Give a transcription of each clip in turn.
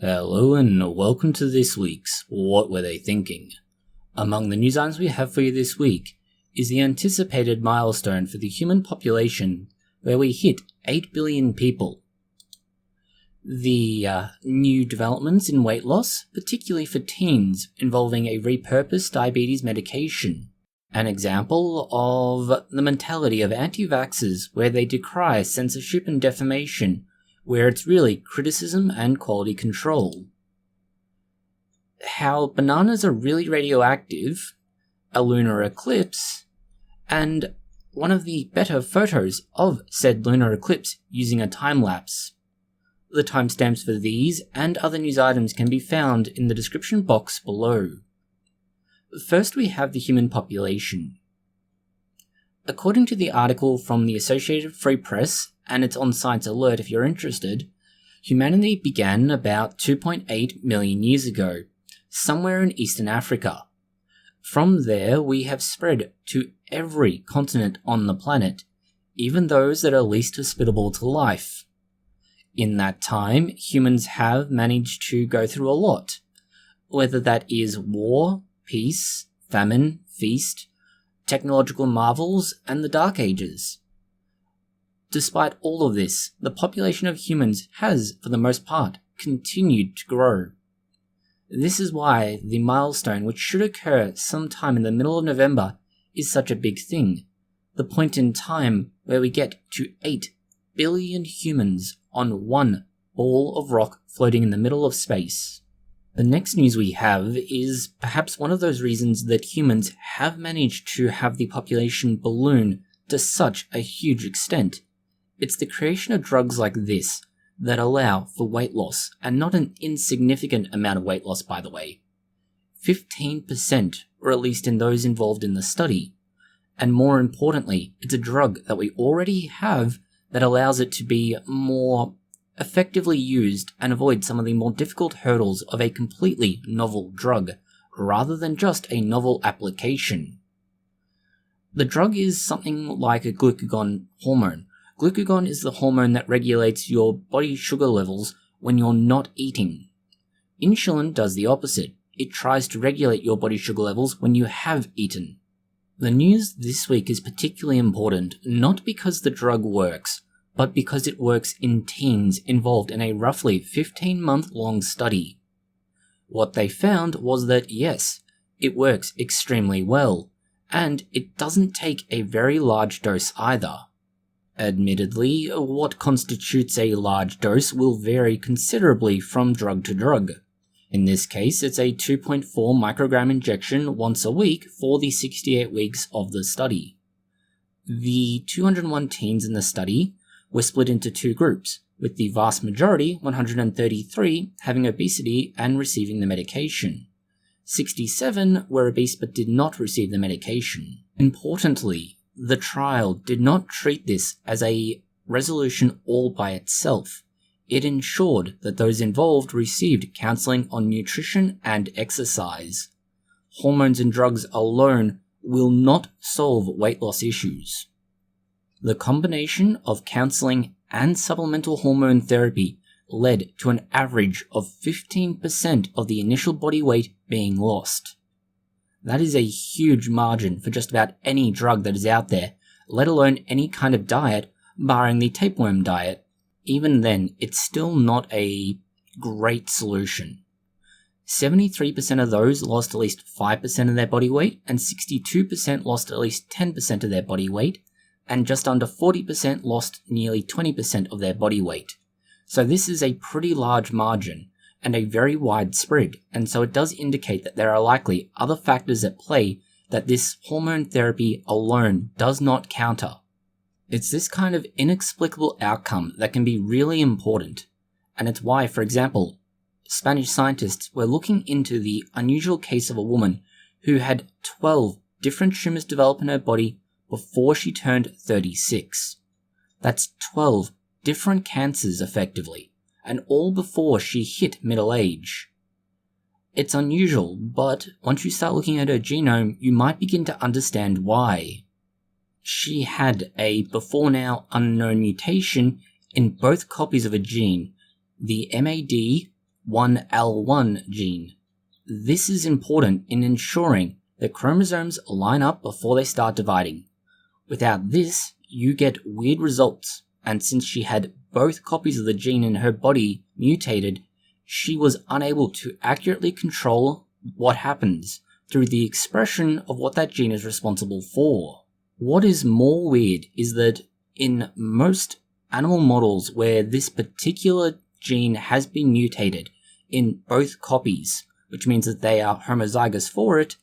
Hello and welcome to this week's What Were They Thinking? Among the news items we have for you this week is the anticipated milestone for the human population where we hit 8 billion people. The new developments in weight loss, particularly for teens, involving a repurposed diabetes medication. An example of the mentality of anti-vaxxers where they decry censorship and defamation, where it's really criticism and quality control. How bananas are really radioactive, a lunar eclipse, and one of the better photos of said lunar eclipse using a time lapse. The timestamps for these and other news items can be found in the description box below. First, we have the human population. According to the article from the Associated Free Press, and it's on Science Alert if you're interested, humanity began about 2.8 million years ago, somewhere in Eastern Africa. From there, we have spread to every continent on the planet, even those that are least hospitable to life. In that time, humans have managed to go through a lot, whether that is war, peace, famine, feast, technological marvels, and the Dark Ages. Despite all of this, the population of humans has, for the most part, continued to grow. This is why the milestone, which should occur sometime in the middle of November, is such a big thing. The point in time where we get to 8 billion humans on one ball of rock floating in the middle of space. The next news we have is perhaps one of those reasons that humans have managed to have the population balloon to such a huge extent. It's the creation of drugs like this that allow for weight loss, and not an insignificant amount of weight loss, by the way. 15% were released in those involved in the study. And more importantly, it's a drug that we already have that allows it to be more effectively used and avoid some of the more difficult hurdles of a completely novel drug, rather than just a novel application. The drug is something like a glucagon hormone. Glucagon is the hormone that regulates your body sugar levels when you're not eating. Insulin does the opposite. It tries to regulate your body sugar levels when you have eaten. The news this week is particularly important, not because the drug works, but because it works in teens involved in a roughly 15-month-long study. What they found was that yes, it works extremely well, and it doesn't take a very large dose either. Admittedly, what constitutes a large dose will vary considerably from drug to drug. In this case, it's a 2.4 microgram injection once a week for the 68 weeks of the study. The 201 teens in the study were split into two groups, with the vast majority, 133, having obesity and receiving the medication. 67 were obese but did not receive the medication. Importantly, the trial did not treat this as a resolution all by itself. It ensured that those involved received counseling on nutrition and exercise. Hormones and drugs alone will not solve weight loss issues. The combination of counseling and supplemental hormone therapy led to an average of 15% of the initial body weight being lost. That is a huge margin for just about any drug that is out there, let alone any kind of diet, barring the tapeworm diet. Even then, it's still not a great solution. 73% of those lost at least 5% of their body weight, and 62% lost at least 10% of their body weight, and just under 40% lost nearly 20% of their body weight. So this is a pretty large margin, and a very wide spread, and so it does indicate that there are likely other factors at play that this hormone therapy alone does not counter. It's this kind of inexplicable outcome that can be really important, and it's why, for example, Spanish scientists were looking into the unusual case of a woman who had 12 different tumors develop in her body before she turned 36. That's 12 different cancers effectively, and all before she hit middle age. It's unusual, but once you start looking at her genome, you might begin to understand why. She had a before-now unknown mutation in both copies of a gene, the MAD 1L1 gene. This is important in ensuring that chromosomes line up before they start dividing. Without this, you get weird results, and since she had both copies of the gene in her body mutated, she was unable to accurately control what happens through the expression of what that gene is responsible for. What is more weird is that in most animal models where this particular gene has been mutated in both copies, which means that they are homozygous for it,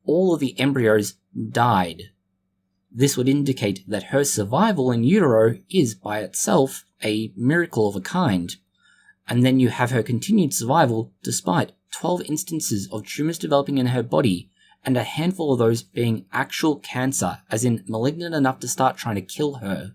all of the embryos died. This would indicate that her survival in utero is by itself a miracle of a kind, and then you have her continued survival despite 12 instances of tumours developing in her body, and a handful of those being actual cancer, as in malignant enough to start trying to kill her.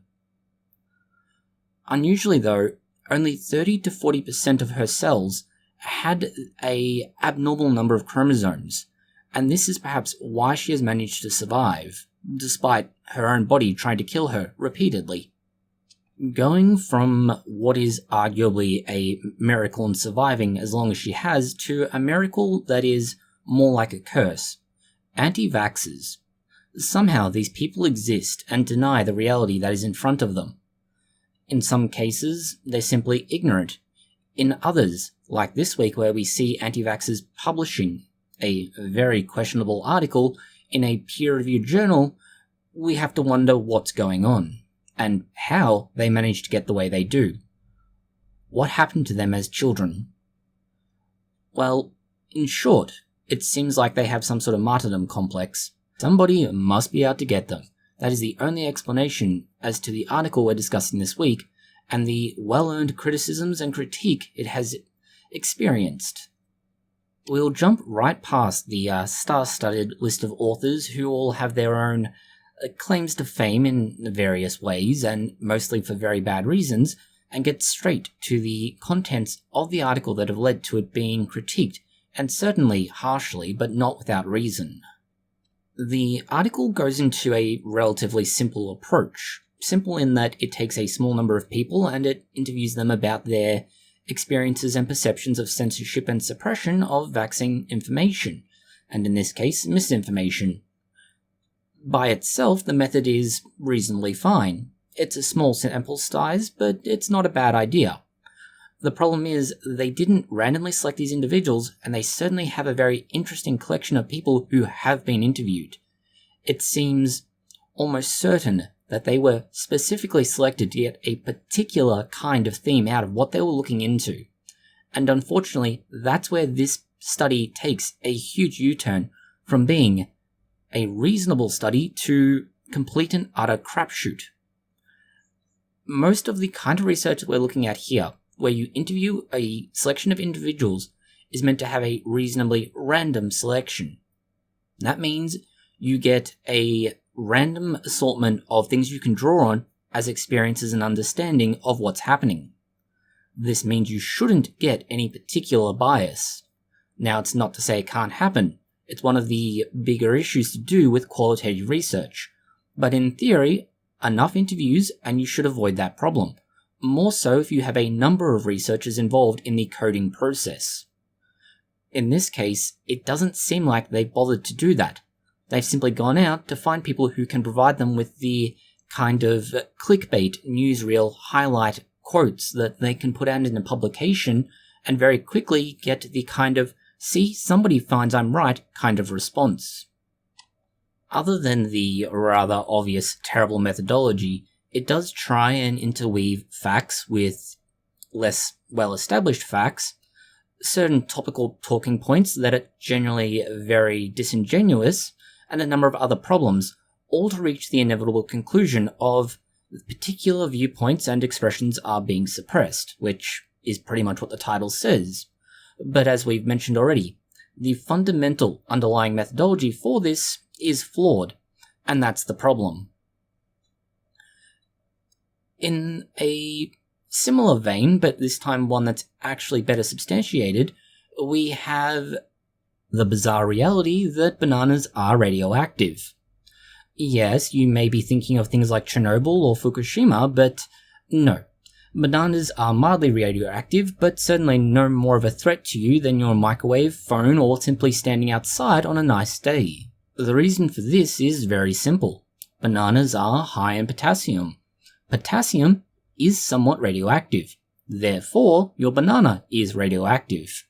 Unusually though, only 30 to 40% of her cells had a abnormal number of chromosomes, and this is perhaps why she has managed to survive, despite her own body trying to kill her repeatedly. Going from what is arguably a miracle in surviving as long as she has to a miracle that is more like a curse. Anti-vaxxers. Somehow these people exist and deny the reality that is in front of them. In some cases, they're simply ignorant. In others, like this week where we see anti-vaxxers publishing a very questionable article in a peer-reviewed journal, we have to wonder what's going on, and how they managed to get the way they do. What happened to them as children? Well, in short, it seems like they have some sort of martyrdom complex. Somebody must be out to get them. That is the only explanation as to the article we're discussing this week, and the well-earned criticisms and critique it has experienced. We'll jump right past the star-studded list of authors who all have their own claims to fame in various ways, and mostly for very bad reasons, and get straight to the contents of the article that have led to it being critiqued, and certainly harshly, but not without reason. The article goes into a relatively simple approach. Simple in that it takes a small number of people and it interviews them about their experiences and perceptions of censorship and suppression of vaccine information, and in this case, misinformation. By itself, the method is reasonably fine. It's a small sample size, but it's not a bad idea. The problem is, they didn't randomly select these individuals, and they certainly have a very interesting collection of people who have been interviewed. It seems almost certain that they were specifically selected to get a particular kind of theme out of what they were looking into. And unfortunately, that's where this study takes a huge U-turn from being a reasonable study to complete and utter crapshoot. Most of the kind of research that we're looking at here, where you interview a selection of individuals, is meant to have a reasonably random selection. That means you get a random assortment of things you can draw on as experiences and understanding of what's happening. This means you shouldn't get any particular bias. Now, it's not to say it can't happen. It's one of the bigger issues to do with qualitative research. But in theory, enough interviews and you should avoid that problem. More so if you have a number of researchers involved in the coding process. In this case, it doesn't seem like they bothered to do that. They've simply gone out to find people who can provide them with the kind of clickbait, newsreel, highlight quotes that they can put out in a publication and very quickly get the kind of, see, somebody finds I'm right kind of response. Other than the rather obvious terrible methodology, it does try and interweave facts with less well-established facts, certain topical talking points that are generally very disingenuous, and a number of other problems, all to reach the inevitable conclusion of particular viewpoints and expressions are being suppressed, which is pretty much what the title says. But as we've mentioned already, the fundamental underlying methodology for this is flawed, and that's the problem. In a similar vein, but this time one that's actually better substantiated, we have the bizarre reality that bananas are radioactive. Yes, you may be thinking of things like Chernobyl or Fukushima, but no. Bananas are mildly radioactive, but certainly no more of a threat to you than your microwave, phone, or simply standing outside on a nice day. The reason for this is very simple. Bananas are high in potassium. Potassium is somewhat radioactive. Therefore, your banana is radioactive.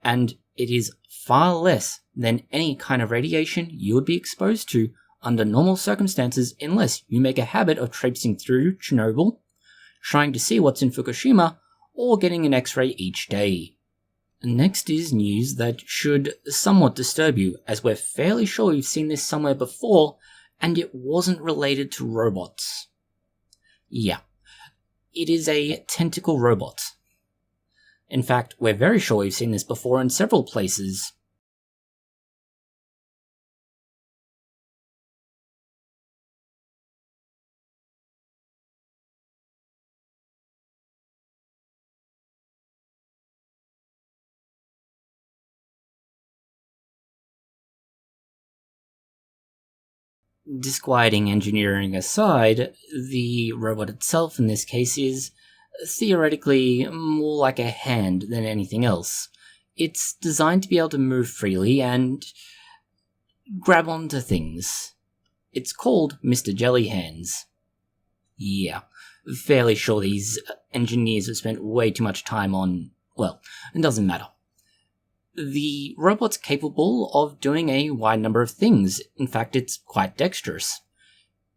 And it is far less than any kind of radiation you would be exposed to under normal circumstances unless you make a habit of traipsing through Chernobyl, trying to see what's in Fukushima, or getting an X-ray each day. Next is news that should somewhat disturb you, as we're fairly sure you've seen this somewhere before, and it wasn't related to robots. Yeah, it is a tentacle robot. In fact, we're very sure we've seen this before in several places. Disquieting engineering aside, the robot itself in this case is theoretically more like a hand than anything else. It's designed to be able to move freely and grab onto things. It's called Mr. Jelly Hands. Yeah, fairly sure these engineers have spent way too much time on, well, it doesn't matter. The robot's capable of doing a wide number of things. In fact, it's quite dexterous.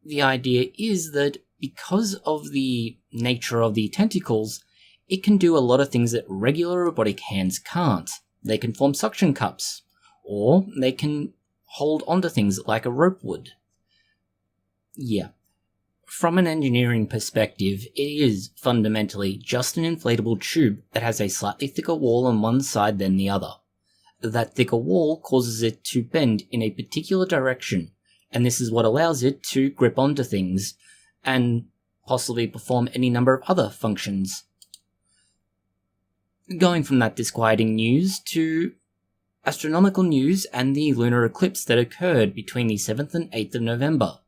The idea is that because of the nature of the tentacles, it can do a lot of things that regular robotic hands can't. They can form suction cups, or they can hold onto things like a rope would. Yeah. From an engineering perspective, it is fundamentally just an inflatable tube that has a slightly thicker wall on one side than the other. That thicker wall causes it to bend in a particular direction, and this is what allows it to grip onto things, and possibly perform any number of other functions. Going from that disquieting news to astronomical news and the lunar eclipse that occurred between the 7th and 8th of November.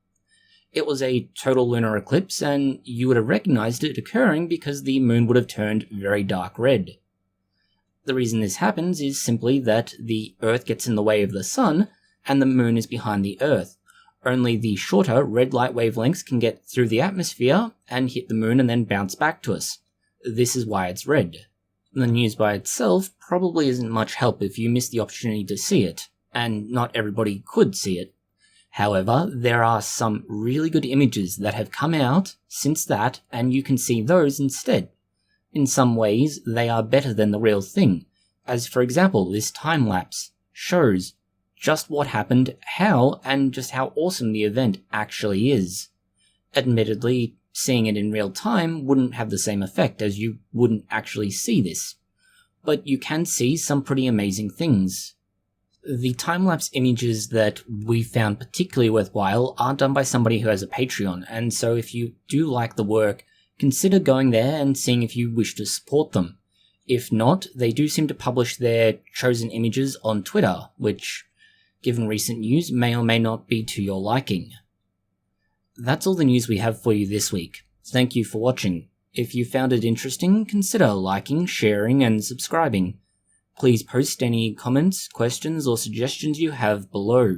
It was a total lunar eclipse, and you would have recognized it occurring because the moon would have turned very dark red. The reason this happens is simply that the Earth gets in the way of the Sun, and the Moon is behind the Earth. Only the shorter red light wavelengths can get through the atmosphere and hit the Moon and then bounce back to us. This is why it's red. The news by itself probably isn't much help if you miss the opportunity to see it, and not everybody could see it. However, there are some really good images that have come out since that, and you can see those instead. In some ways, they are better than the real thing, as for example, this time lapse shows just what happened, how, and just how awesome the event actually is. Admittedly, seeing it in real time wouldn't have the same effect, as you wouldn't actually see this, but you can see some pretty amazing things. The time-lapse images that we found particularly worthwhile are done by somebody who has a Patreon, and so if you do like the work, consider going there and seeing if you wish to support them. If not, they do seem to publish their chosen images on Twitter, which, given recent news, may or may not be to your liking. That's all the news we have for you this week. Thank you for watching. If you found it interesting, consider liking, sharing, and subscribing. Please post any comments, questions, or suggestions you have below.